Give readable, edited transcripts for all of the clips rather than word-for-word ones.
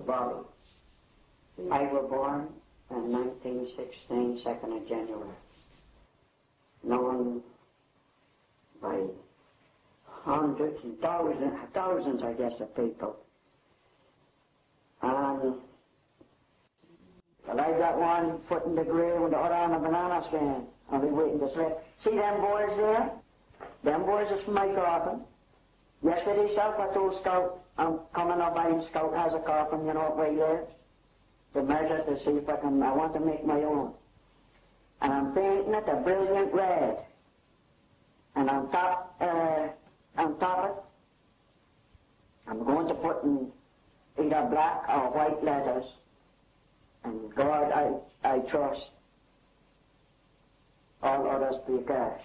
Bobby. I was born in 1916, 2nd of January. Known by hundreds and thousands, I guess, of people. And well, I got one foot in the grave with the other on a banana stand. I'll be waiting to sleep. See them boys there? Them boys is from my coffin. Yesterday, self, I told Scout, I'm coming up by him. Scout has a coffin, you know, where he lives. To measure to see if I want to make my own. And I'm painting it a brilliant red. And on top it, I'm going to put in either black or white letters. And God, I trust. All others be cash.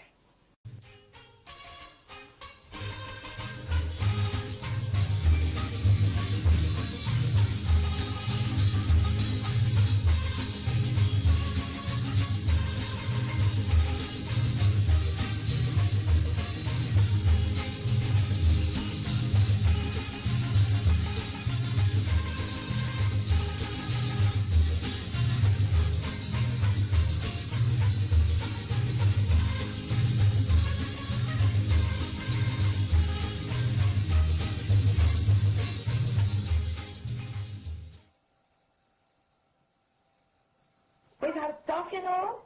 We got stuff, you know.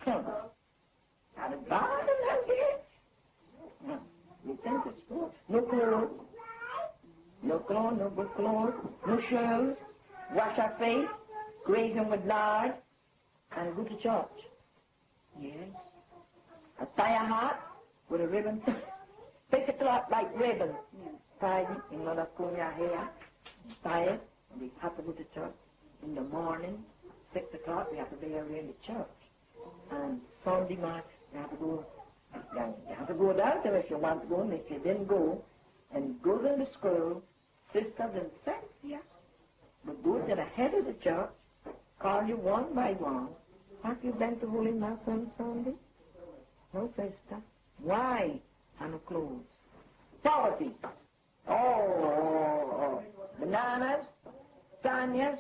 Got a garden out here. You think it's good? No clothes. No clothes, no good clothes, no shoes. Wash our face, graze them with lard, and go to church. Yes. A tie a hat with a ribbon. Fix a cloth like ribbon. Tie it, you know, that comb your hair. Tie it, and we have to go to church in the morning. 6 o'clock, we have to be here in the church. And Sunday night, you have to go. You have to go down there if you want to go, and if you didn't go, and go to the school, sisters and saints here. But go to the head of the church, call you one by one. Have you been to Holy Mass on Sunday? No, sister. Why? And no clothes. Poverty. Oh. Bananas, tanyas,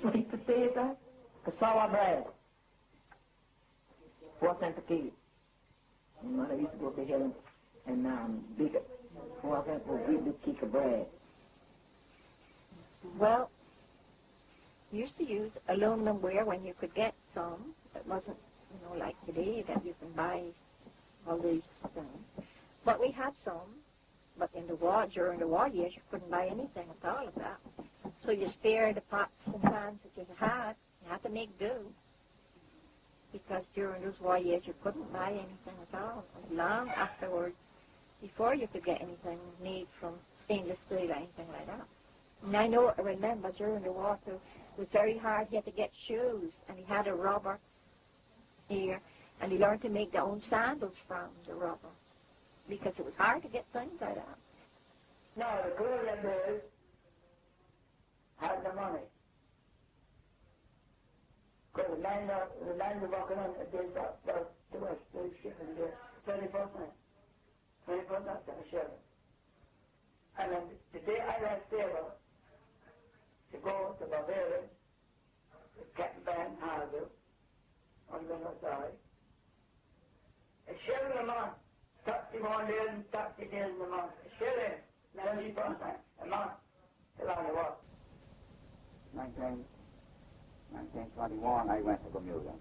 sweet potatoes, cassava bread. 4 cents a kilo. My mother used to go to here and bake it. 4 cents for a big cake of bread. Well, you used to use aluminum ware when you could get some. It wasn't, like today that you can buy all these things. But we had some. But during the war years, you couldn't buy anything at all of that. So you spared the pots and pans that you had. You had to make do. Because during those war years, you couldn't buy anything at all. It was long afterwards, before you could get anything made from stainless steel or anything like that. And I remember during the war, too, it was very hard. He had to get shoes, and he had a rubber here, and he learned to make their own sandals from the rubber, because it was hard to get things like that. No, the Korean boys had the money. Because the land of walking on, they got the West, they shipping there 24 cents. 24 cents a shilling. And then the day I left Saba to go to Bavaria, the Captain Van Harville, on the other side, a shilling a month, 31 days and 30 days a month, a shilling, 94 cents a month, till I was. 1921, I went to Bermuda.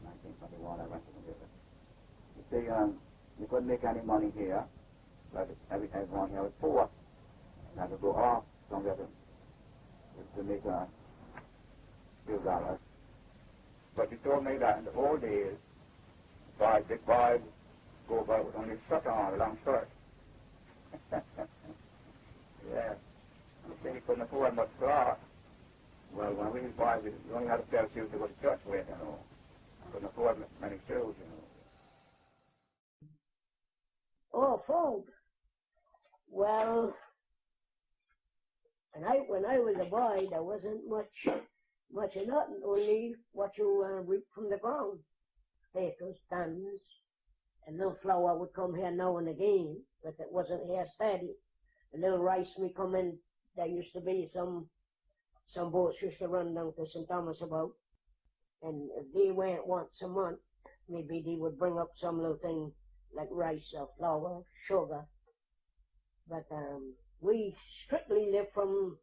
1921, I went to Bermuda. You see, you couldn't make any money here, but everyone here was poor. You had to go off somewhere to make a few dollars. But you told me that in the old days, big boys go about with only shirt on, a long shirt. Yes. You say you couldn't afford much cloth. Well, when we was boys, we only had a pair of shoes to go to church with, Couldn't afford many shoes, Oh, folk. Well, when I was a boy, there wasn't much of nothing, only what you reap from the ground. Potatoes, tons, and little flour would come here now and again, but it wasn't here steady. A little rice may come in there used to be some boats used to run down to St. Thomas about, and if they went once a month, maybe they would bring up some little thing like rice or flour, sugar. But we strictly live from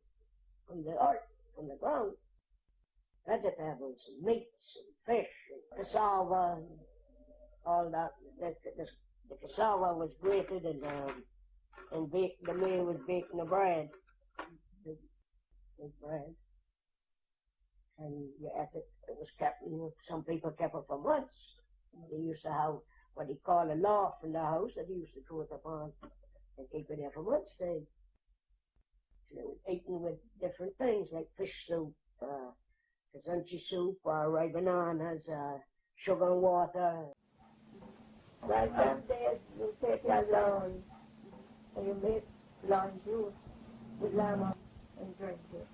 the earth, from the ground. Vegetables, and meats, and fish, and cassava, and all that. The cassava was grated and baked. The meal was baked in the bread, the bread, and you ate it. It was kept. Some people kept it for months. They used to have what they call a loft in the house that they used to throw it upon and keep it there for months. They were eaten with different things like fish soup, kazanchi soup, ripe bananas, sugar and water. Well, some days you take your lawn and you make lawn juice with lemon and drink it.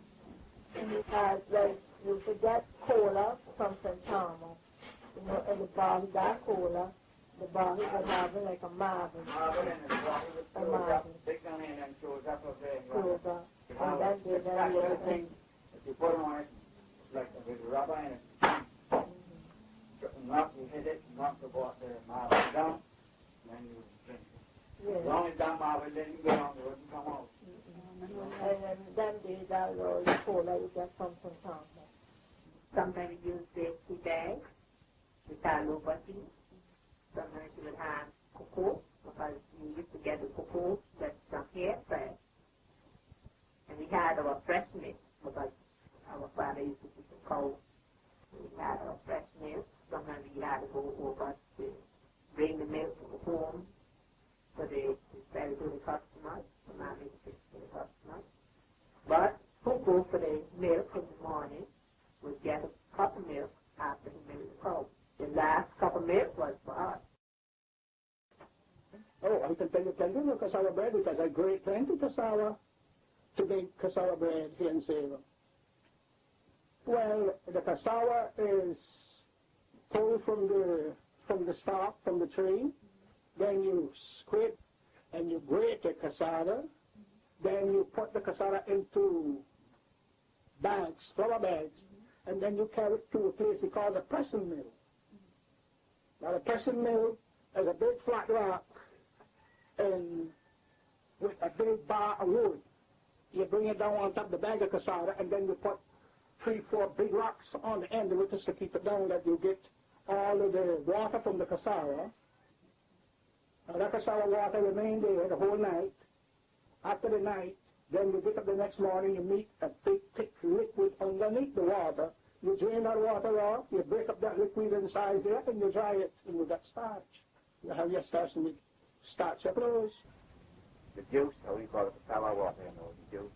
And because like you could get cola from St. Thomas, and the bottle got cola, the bottle would have like a marble. A marble. Sugar. And then they then little thing. If you put on it, like with rubber in it, you hit it, knock the marble down, and then you drink it. Yeah. As long as that marble didn't go on, it wouldn't come out. And then them days all the cola you get from St. Thomas. Sometimes you use the tea bag with aloo butty. Sometimes you would have cocoa, because you used to get the cocoa that's from here fresh. And we had our fresh milk, because our father used to keep the cow. We had our fresh milk. Sometimes we had to go over to bring the milk home for the to sell to the customers. So now we fix to the customers. But cocoa for the milk in the morning would get a cup of milk after he milked the cow. The last cup of milk was for us. Oh, I can tell you plenty of cassava bread because I grate plenty cassava to make cassava bread here in Saba. Well, the cassava is pulled from the stalk, from the tree. Then you scrape and you grate the cassava. Then you put the cassava into bags, flour bags, and then you carry it to a place they call the pressing mill. Now the pressing mill is a big flat rock and with a big bar of wood. You bring it down on top of the bag of cassava, and then you put 3-4 big rocks on the end of it just to keep it down, that you get all of the water from the cassava. Now that cassava water remain there the whole night. After the night, then you get up the next morning, you meet a big thick liquid underneath the water. You drain that water off, you break up that liquid inside there, and you dry it, and you got starch. You have your starch, and you starch your clothes. The juice, or we call it cassava water, the juice,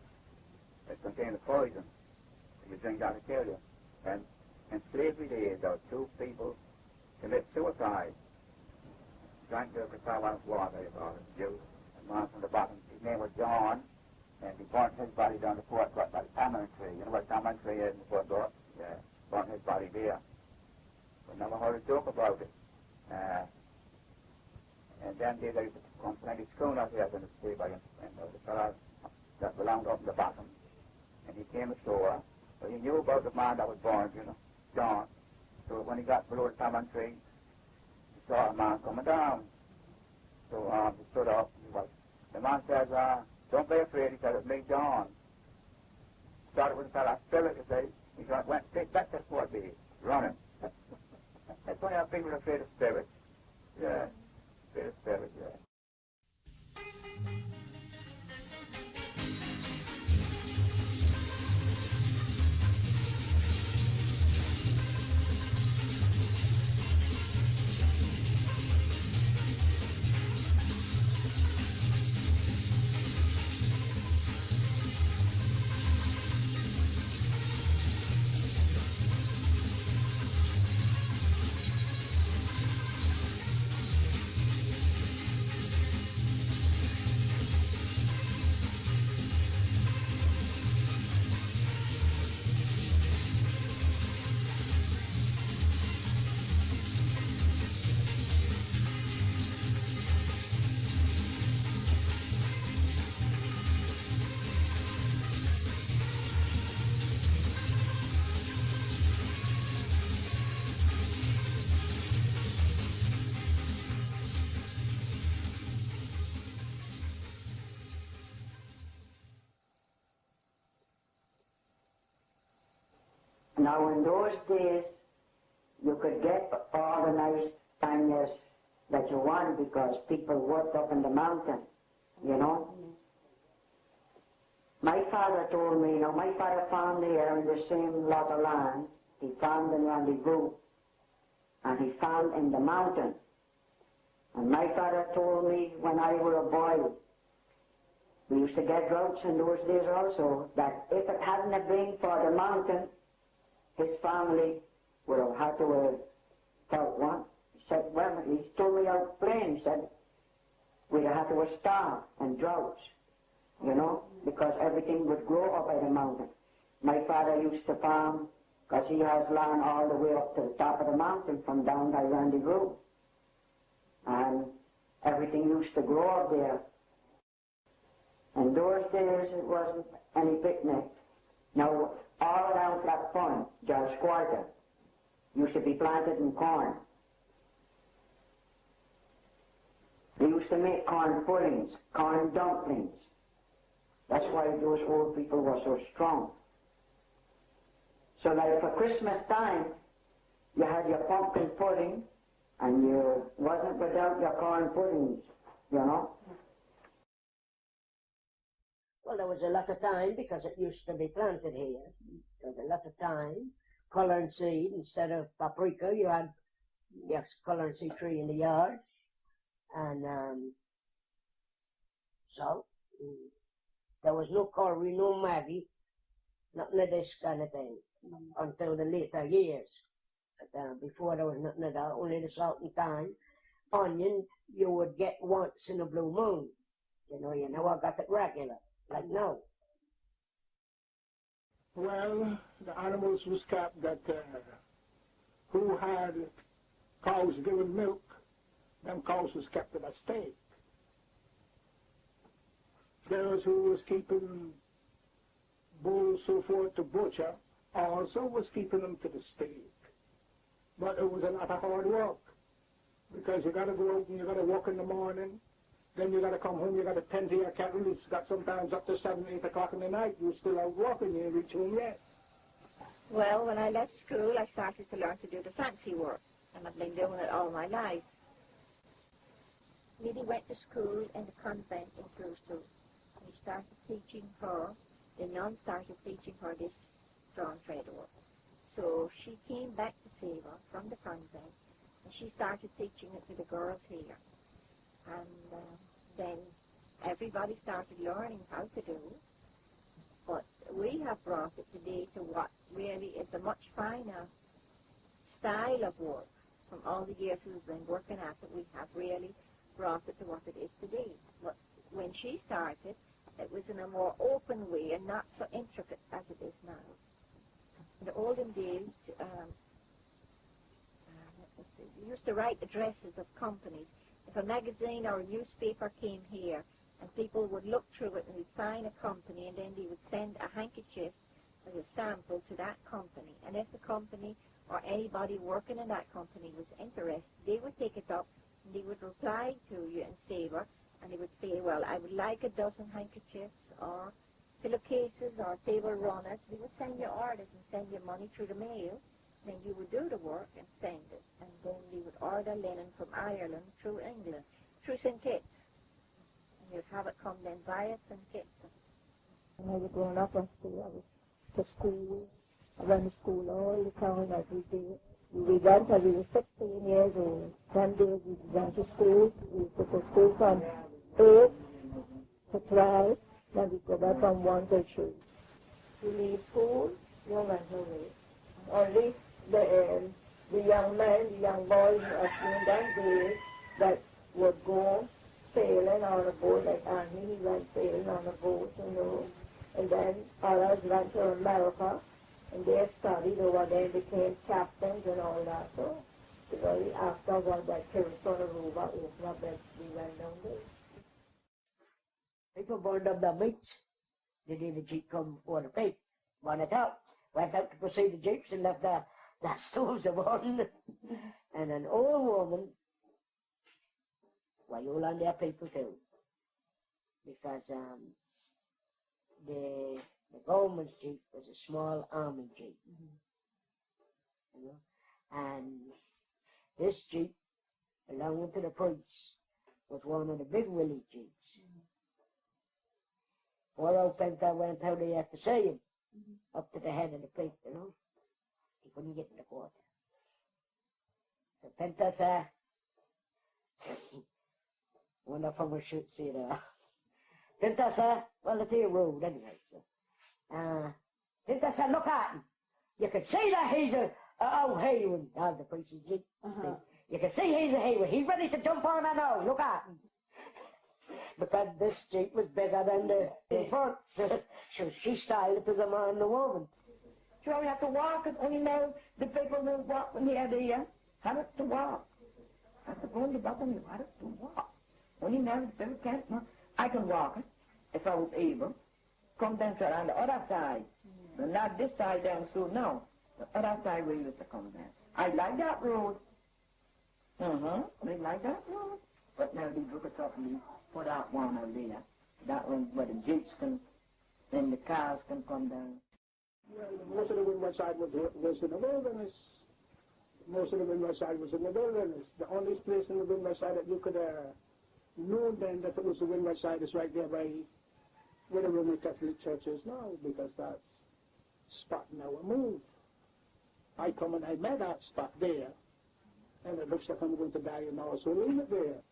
it contains poison. You drink that, I tell you. And in slavery days, there were 2 people commit suicide. Drank the cassava water, you call it, juice, and one from the bottom. His name was John, and he burnt his body down the Fort Court by the tamarind tree. You know what tamarind tree is in the Fort Court? Yeah, burnt his body there. We never heard a joke about it. And then they used to come plenty schooner here in the sea by and the fellow that belonged up in the bottom. And he came ashore. But he knew about the man that was born, John. So when he got below the tamarind tree, he saw a man coming down. So he stood up. The man says, don't be afraid. He said, it's me, John. Started with a fellow spirit, you see. He went straight back to Fort B, running. That's why people are afraid of spirits. Yeah, afraid of spirits, yeah. Now in those days, you could get all the nice panniers that you wanted because people worked up in the mountain, you know. My father told me, my father farmed here in the same lot of land. He farmed in Rendezvous, and he farmed in the mountain. And my father told me when I was a boy, we used to get droughts in those days also, that if it hadn't have been for the mountain, his family would have had to have felt one. He said, well, he told me out plain, he said, we'd have had to have starved and droughts, you know, because everything would grow up by the mountain. My father used to farm, because he has land all the way up to the top of the mountain from down by Rendezvous. And everything used to grow up there. In those days, it wasn't any picnic. Now, all around that point, George Quarter, used to be planted in corn. They used to make corn puddings, corn dumplings. That's why those old people were so strong. So like for Christmas time, you had your pumpkin pudding, and you wasn't without your corn puddings, you know. Well, there was a lot of time because it used to be planted here. There was a lot of time. Coloring seed, instead of paprika, you had your coloring seed tree in the yard. And so there was no curry, no Maggie, nothing of this kind of thing until the later years. But, before there was nothing of that, only the salt and thyme. Onion you would get once in a blue moon. You never got it regular, like now. Well, the animals was kept that who had cows giving milk, them cows was kept in a stake. Those who was keeping bulls, so forth, to butcher, also was keeping them to the stake. But it was a lot of hard work, because you got to go out and you got to walk in the morning, then you got to come home, you got to tend to your cattle. It's got sometimes up to 7, 8 o'clock in the night. You're still out walking, you ain't reach home yet. Well, when I left school, I started to learn to do the fancy work, and I've been doing it all my life. Lily went to school in the convent in Crusoe. We started teaching her, the nun started teaching her this drawn thread work. So she came back to Saba from the convent, and she started teaching it to the girls here. And then everybody started learning how to do it. But we have brought it today to what really is a much finer style of work. From all the years we've been working at it, we have really brought it to what it is today. But when she started, it was in a more open way and not so intricate as it is now. In the olden days, we used to write addresses of companies. If a magazine or a newspaper came here, and people would look through it and they'd find a company, and then they would send a handkerchief as a sample to that company. And if the company or anybody working in that company was interested, they would take it up and they would reply to you in Saba, and they would say, well, I would like a dozen handkerchiefs or pillowcases or table runners. They would send you orders and send you money through the mail. Then you would do the work and send it. And then they would order linen from Ireland through England, through St. Kitts. And you'd have it come then via St. Kitts. When I was growing up, I was to school. I went to school all the time, every day. We went until we were 16 years old. 10 days we went to school. We used to go to school from 8 to 12. Then we go back from 1 to 3. You leave school, you went away. Only the young men, the young boys in that day that would go sailing on a boat, like Annie, he went sailing on a boat, and then others went to America, and they studied over there, became captains and all that. So, after what that Kirisona Ruba opened up, that we went down there. People burned up the meats. They did the jeep come for the pig, burn it up. Went out to go see the jeeps and left the stoves on. And an old woman, well, you on their people too. Because the government's jeep was a small army jeep. you know. And this Jeep, belonging to the police, was one of the big Willie Jeeps. Poor old Penta went out there to see him, up to the head of the pit, you know. He couldn't get in the water. So Penta said, wonder if I should see that. Penta said, well, it's your road anyway. So, Penta said, look at him. You can see that he's a old Haywood. The police's Jeep. See? You can see he's a Haywood. He's ready to jump on and now. Look at him. Because this Jeep was bigger than the front. So she styled it as a man and a woman. So we have to walk it, and you know, the people who walk when they're there, have to walk. I have to go in the bottom, you have to walk. When you know, the people can't, no, I can walk it, if I was able. Come down to on the other side. But not this side down so no. The other side where you used to come down. I like that road. I like that road. But now they look it up and they put out one over there. That one where the jeeps can, and the cars can come down. Well, most of the Windward side was in the wilderness. Most of the Windward side was in the wilderness. The only place in the Windward side that you could know then that it was the Windward side is right there by where the Roman Catholic Church is now, because that's spot now moved. I come and I met that spot there, and it looks like I'm going to die and also leave it there.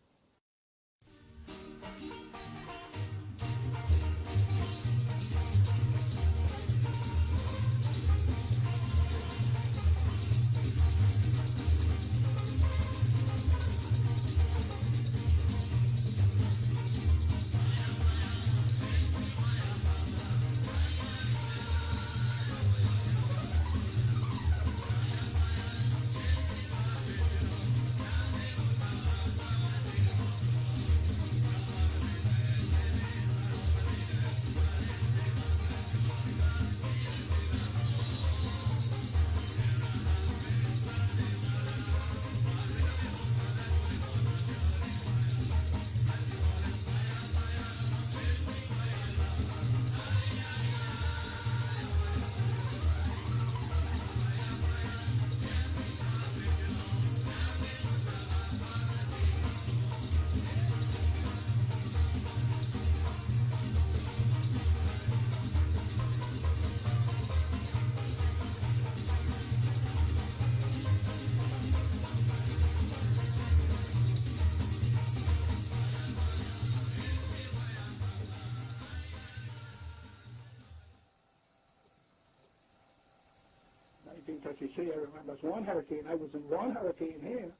I remember there's one hurricane. I was in one hurricane here.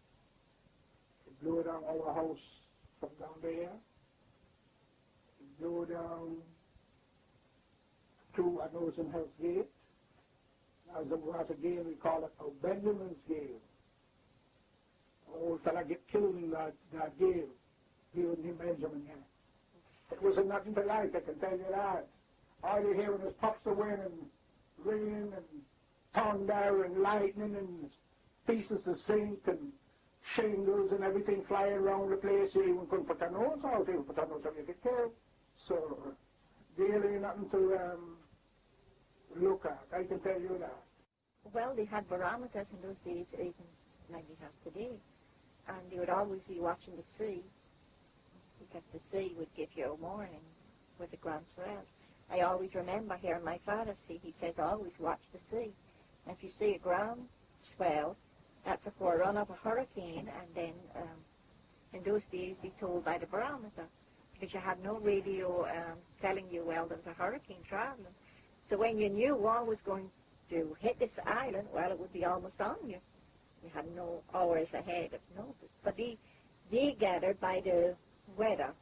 It blew down our house from down there. It blew down to, I know it's in Hell's Gate. As it was a gale, we call it a Benjamin's gale. An old fella get killed in that gale. He was named Benjamin, yeah. It wasn't nothing to like, I can tell you that. All you hearing is puffs of wind and rain and thunder and lightning and pieces of zinc and shingles and everything flying around the place. You even couldn't put your nose out. You put your nose out, you get killed. So, really nothing to look at. I can tell you that. Well, they had barometers in those days, even like we have today. And you would always be watching the sea, because the sea would give you a warning with the ground swell. I always remember hearing my father say, he says, always watch the sea. And if you see a ground swell, that's a forerun of a hurricane. And then in those days, they told by the barometer, because you had no radio telling you, well, there was a hurricane traveling. So when you knew one was going to hit this island, well, it would be almost on you. You had no hours ahead of notice. But they gathered by the weather,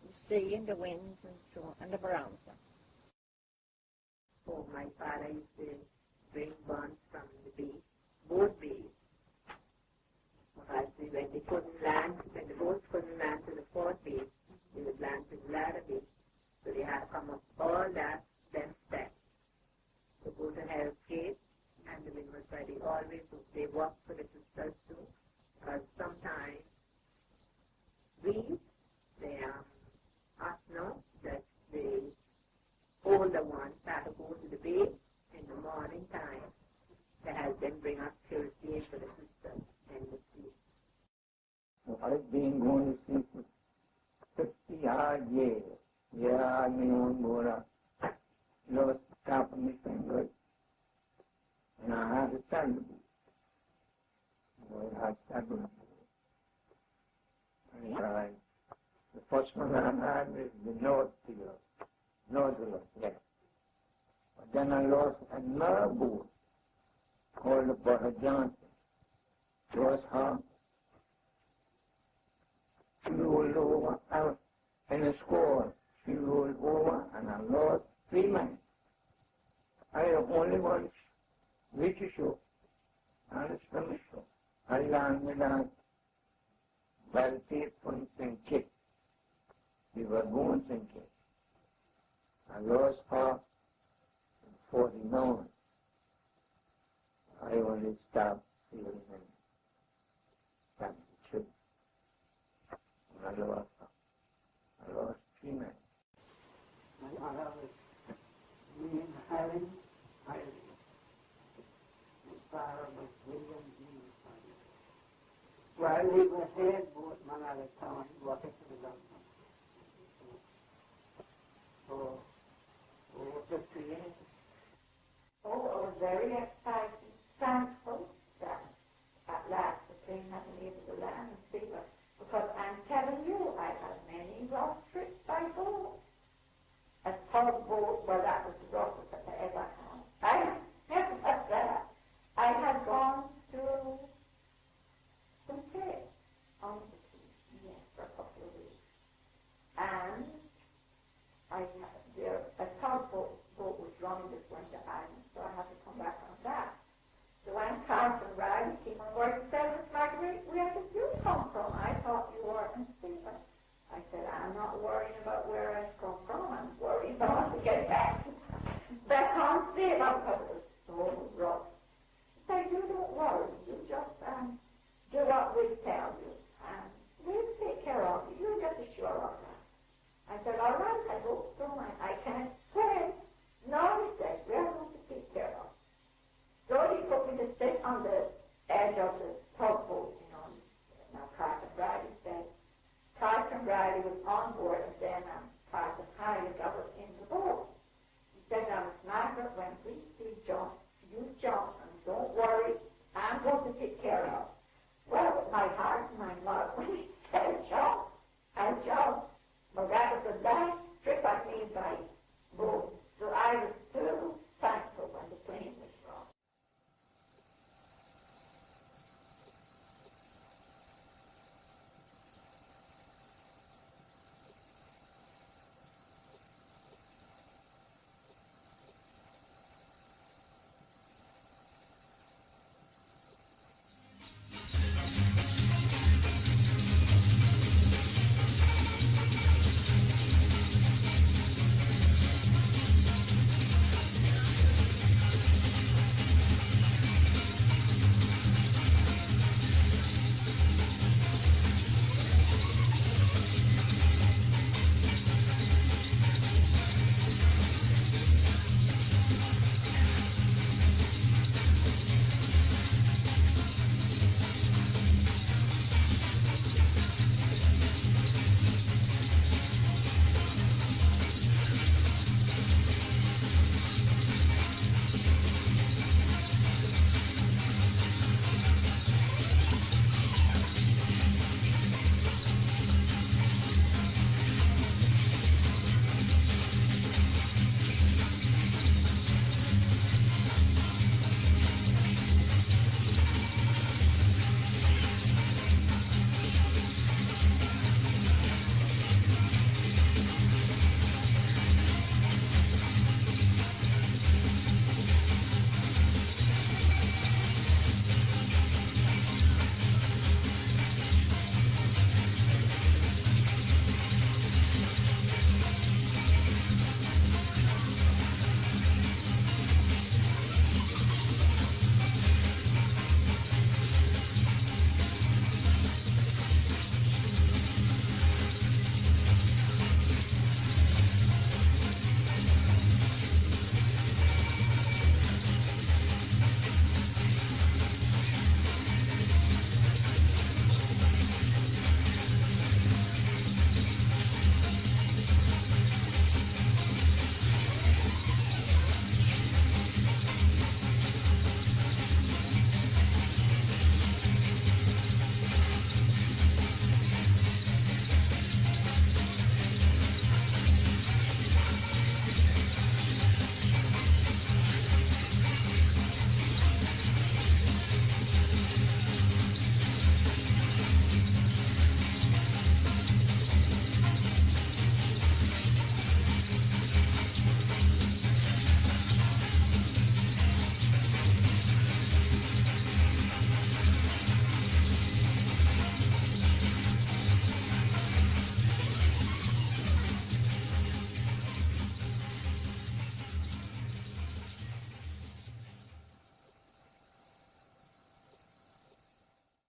the sea and the winds and so on, and the barometer. Oh, my father used to bring buns from the bay, boat bays. Because when they couldn't land, when the boats couldn't land to the port bay, they would land to the ladder bay. So they had to come up all that, them steps, to go to Hell's Gate, and the Windward side. They always, they walk for the sisters too, because sometimes they us know that the older ones had to go to the bay in the morning time to help them bring us I've been going to sea for 50 odd years. Yeah, I mean, on board, I lost the top of my finger, and I had a saddle boot. I had saddle boot. And the first one I had was the Nautilus, yeah. But then I lost another boat called the Butter Johnson. It was her. She rolled over out in a squall. She rolled over and I lost 3 men. I had only one British show and a Spanish show. I landed on Battlefield from St. Kitts. We were going St. Kitts. I lost her in 49. I only stopped feeling and stopped the trip. And I lost her. I lost 3 men. My mother was me and Helen, Sarah was William G. While we were here, both man at a time, working for the government. So, over 50 years. Oh, it was very exciting, thankful that at last the train had been able to land and see us. Because I'm telling you, I had many rough trips by boat. A tugboat, well, that was the roughest that I ever had. I never had that. I had gone to some trips on the sea, yes, for a couple of weeks. And a tugboat was running this winter island, so I had to come back on that. So when Carson Riley came on board and said, Miss Marguerite, where did you come from? I thought you were in Stephen. I said, I'm not worrying about where I come from. I'm worried about to get back on Stephen because it was so rough. He said, you don't worry. You just do what we tell you, and we'll take care of you. You just assure of that. I said, all right, I hope so. I can't swim. No, he said, we're going to take care of you. So he put me to sit on the edge of the tugboat, you know. Now, Carson Riley said, Carson Riley was on board and